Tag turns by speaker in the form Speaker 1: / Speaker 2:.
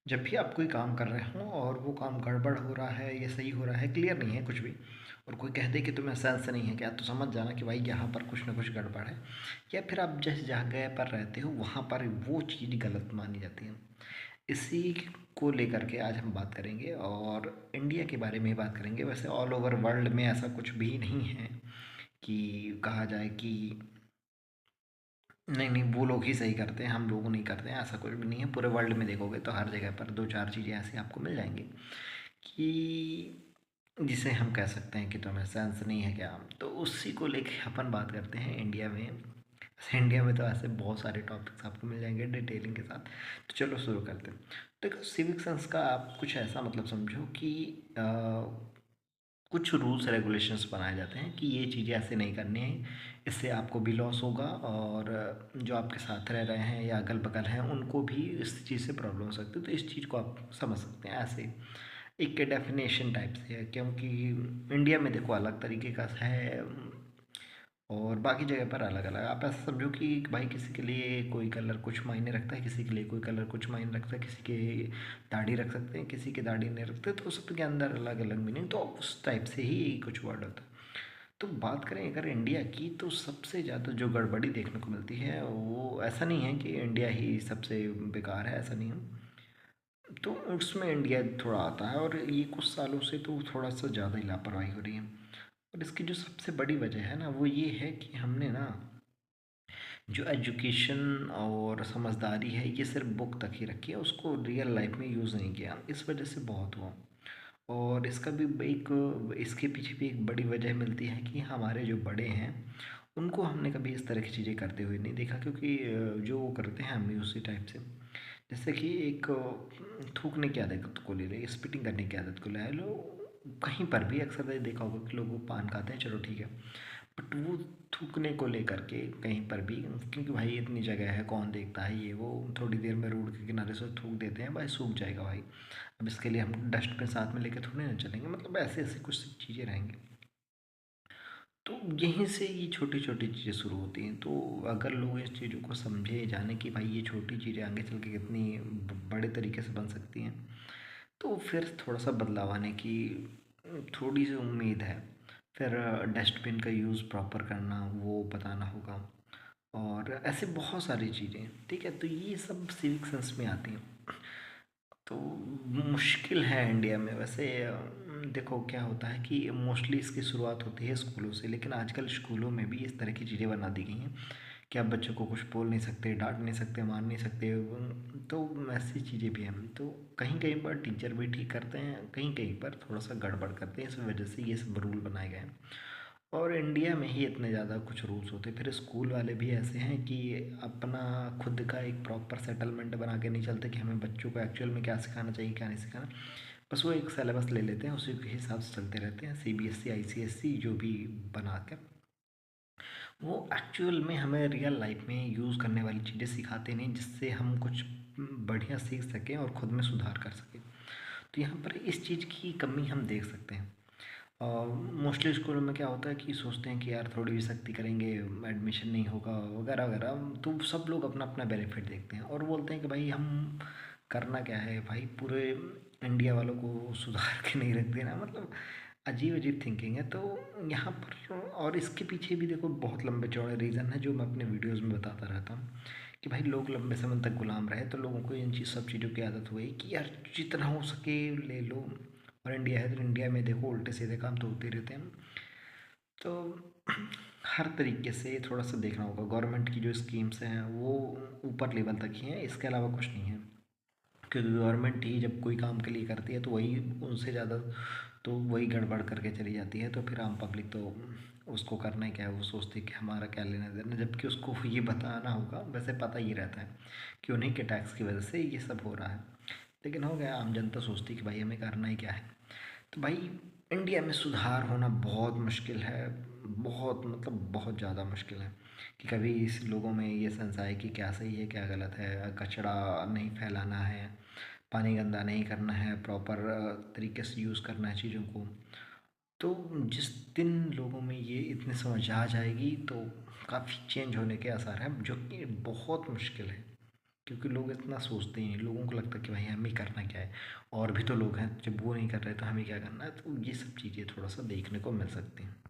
Speaker 1: जब भी आप कोई काम कर रहे हो और वो काम गड़बड़ हो रहा है या सही हो रहा है, क्लियर नहीं है कुछ भी, और कोई कह दे कि तुम्हें सेंस नहीं है क्या, तो समझ जाना कि भाई यहाँ पर कुछ ना कुछ गड़बड़ है। या फिर आप जिस जगह पर रहते हो वहाँ पर वो चीज़ गलत मानी जाती है। इसी को लेकर के आज हम बात करेंगे और इंडिया के बारे में ही बात करेंगे। वैसे ऑल ओवर वर्ल्ड में ऐसा कुछ भी नहीं है कि कहा जाए कि नहीं नहीं वो लोग ही सही करते हैं, हम लोग नहीं करते हैं। ऐसा कुछ भी नहीं है। पूरे वर्ल्ड में देखोगे तो हर जगह पर दो चार चीज़ें ऐसी आपको मिल जाएंगी कि जिसे हम कह सकते हैं कि तुम्हें सेंस नहीं है क्या। तो उसी को लेके अपन बात करते हैं इंडिया में। वैसे इंडिया में तो ऐसे बहुत सारे टॉपिक्स आपको मिल जाएंगे डिटेलिंग के साथ। तो चलो शुरू करते हैं। देखो, सिविक सेंस का आप कुछ ऐसा मतलब समझो कि कुछ रूल्स रेगुलेशंस बनाए जाते हैं कि ये चीज़ें ऐसे नहीं करनी है, इससे आपको भी लॉस होगा और जो आपके साथ रह रहे हैं या अगल बगल हैं उनको भी इस चीज़ से प्रॉब्लम हो सकती है। तो इस चीज़ को आप समझ सकते हैं ऐसे एक डेफिनेशन टाइप से है, क्योंकि इंडिया में देखो अलग तरीके का है और बाकी जगह पर अलग अलग। आप ऐसा समझो कि भाई किसी के लिए कोई कलर कुछ मायने रखता है, किसी के लिए कोई कलर कुछ मायने रखता है, किसी के दाढ़ी रख सकते हैं, किसी के दाढ़ी नहीं रखते, तो सबके अंदर अलग अलग मीनिंग। तो उस टाइप से ही कुछ वर्ड होता है। तो बात करें अगर इंडिया की, तो सबसे ज़्यादा जो गड़बड़ी देखने को मिलती है वो ऐसा नहीं है कि इंडिया ही सबसे बेकार है, ऐसा नहीं है। तो उसमें इंडिया थोड़ा आता है और ये कुछ सालों से तो थोड़ा सा ज़्यादा ही लापरवाही हो रही है। और इसकी जो सबसे बड़ी वजह है ना वो ये है कि हमने ना जो एजुकेशन और समझदारी है ये सिर्फ बुक तक ही रखी है, उसको रियल लाइफ में यूज़ नहीं किया। इस वजह से बहुत हुआ। और इसका भी एक इसके पीछे भी एक बड़ी वजह मिलती है कि हमारे जो बड़े हैं उनको हमने कभी इस तरह की चीज़ें करते हुए नहीं देखा, क्योंकि जो वो करते हैं हम भी उसी टाइप से। जैसे कि एक थूकने की आदत को ले ले, स्पिटिंग करने की आदत को ले लो। कहीं पर भी अक्सर देखा होगा कि लोग वो पान खाते हैं, चलो ठीक है, बट वो थूकने को लेकर के कहीं पर भी, क्योंकि भाई इतनी जगह है कौन देखता है, ये वो थोड़ी देर में रोड के किनारे से थूक देते हैं, भाई सूख जाएगा भाई। अब इसके लिए हम डस्टबिन साथ में लेके थोड़ी ना चलेंगे, मतलब ऐसे ऐसे कुछ चीज़ें रहेंगी। तो यहीं से ये छोटी छोटी चीज़ें शुरू होती हैं। तो अगर लोग इस चीज़ों को समझे जाने कि भाई ये छोटी चीज़ें आगे चल के कितनी बड़े तरीके से बन सकती हैं, तो फिर थोड़ा सा बदलाव आने की थोड़ी सी उम्मीद है। फिर डस्टबिन का यूज़ प्रॉपर करना वो बताना होगा और ऐसे बहुत सारी चीज़ें। ठीक है, तो ये सब सिविक सेंस में आती हैं। तो मुश्किल है इंडिया में। वैसे देखो क्या होता है कि मोस्टली इसकी शुरुआत होती है स्कूलों से, लेकिन आजकल स्कूलों में भी इस तरह की चीज़ें बना दी गई हैं कि आप बच्चों को कुछ बोल नहीं सकते, डांट नहीं सकते, मार नहीं सकते। तो ऐसी चीज़ें भी हैं। तो कहीं कहीं पर टीचर भी ठीक करते हैं, कहीं कहीं पर थोड़ा सा गड़बड़ करते हैं। इस वजह से ये सब रूल बनाए गए हैं और इंडिया में ही इतने ज़्यादा कुछ रूल्स होते हैं। फिर स्कूल वाले भी ऐसे हैं कि अपना खुद का एक प्रॉपर सेटलमेंट बना के नहीं चलते कि हमें बच्चों को एक्चुअल में क्या सिखाना चाहिए क्या नहीं सिखाना। बस वो एक सिलेबस ले लेते हैं, उसी के हिसाब से चलते रहते हैं। सीबीएसई आईसीएसई जो भी बना के वो एक्चुअल में हमें रियल लाइफ में यूज़ करने वाली चीज़ें सिखाते नहीं, जिससे हम कुछ बढ़िया सीख सकें और ख़ुद में सुधार कर सकें। तो यहाँ पर इस चीज़ की कमी हम देख सकते हैं। और मोस्टली स्कूलों में क्या होता है कि सोचते हैं कि यार थोड़ी भी सख्ती करेंगे एडमिशन नहीं होगा वगैरह वगैरह। तो सब लोग अपना अपना बेनिफिट देखते हैं और बोलते हैं कि भाई हम करना क्या है भाई, पूरे इंडिया वालों को सुधार के नहीं रख देना। मतलब अजीब अजीब थिंकिंग है। तो यहाँ पर और इसके पीछे भी देखो बहुत लंबे चौड़े रीज़न है जो मैं अपने वीडियोज़ में बताता रहता हूँ कि भाई लोग लंबे समय तक गुलाम रहे, तो लोगों को इन सब चीज़ों की आदत हुई कि यार जितना हो सके ले लो। और इंडिया है तो इंडिया में देखो उल्टे सीधे काम तो होते रहते हैं। तो हर तरीके से थोड़ा सा देखना होगा। गवर्नमेंट की जो स्कीम्स हैं वो ऊपर लेवल तक ही हैं, इसके अलावा कुछ नहीं है। क्योंकि गवर्नमेंट ही जब कोई काम के लिए करती है तो वही उनसे ज़्यादा तो वही गड़बड़ करके चली जाती है। तो फिर आम पब्लिक तो उसको करना ही क्या है, वो सोचती है कि हमारा क्या लेना देना, जबकि उसको ये बताना होगा। वैसे पता ही रहता है कि उन्हीं के टैक्स की वजह से ये सब हो रहा है, लेकिन हो गया, आम जनता सोचती कि भाई हमें करना ही क्या है। तो भाई इंडिया में सुधार होना बहुत मुश्किल है। बहुत मतलब बहुत ज़्यादा मुश्किल है कि कभी इस लोगों में ये सेंस आए कि क्या सही है क्या गलत है। कचरा नहीं फैलाना है, पानी गंदा नहीं करना है, प्रॉपर तरीके से यूज़ करना है चीज़ों को। तो जिस दिन लोगों में ये इतनी समझ आ जाएगी तो काफ़ी चेंज होने के आसार हैं, जो कि बहुत मुश्किल है। क्योंकि लोग इतना सोचते ही नहीं, लोगों को लगता है कि भाई हमें करना क्या है, और भी तो लोग हैं, जब वो नहीं कर रहे तो हमें क्या करना है। तो ये सब चीज़ें थोड़ा सा देखने को मिल सकती हैं।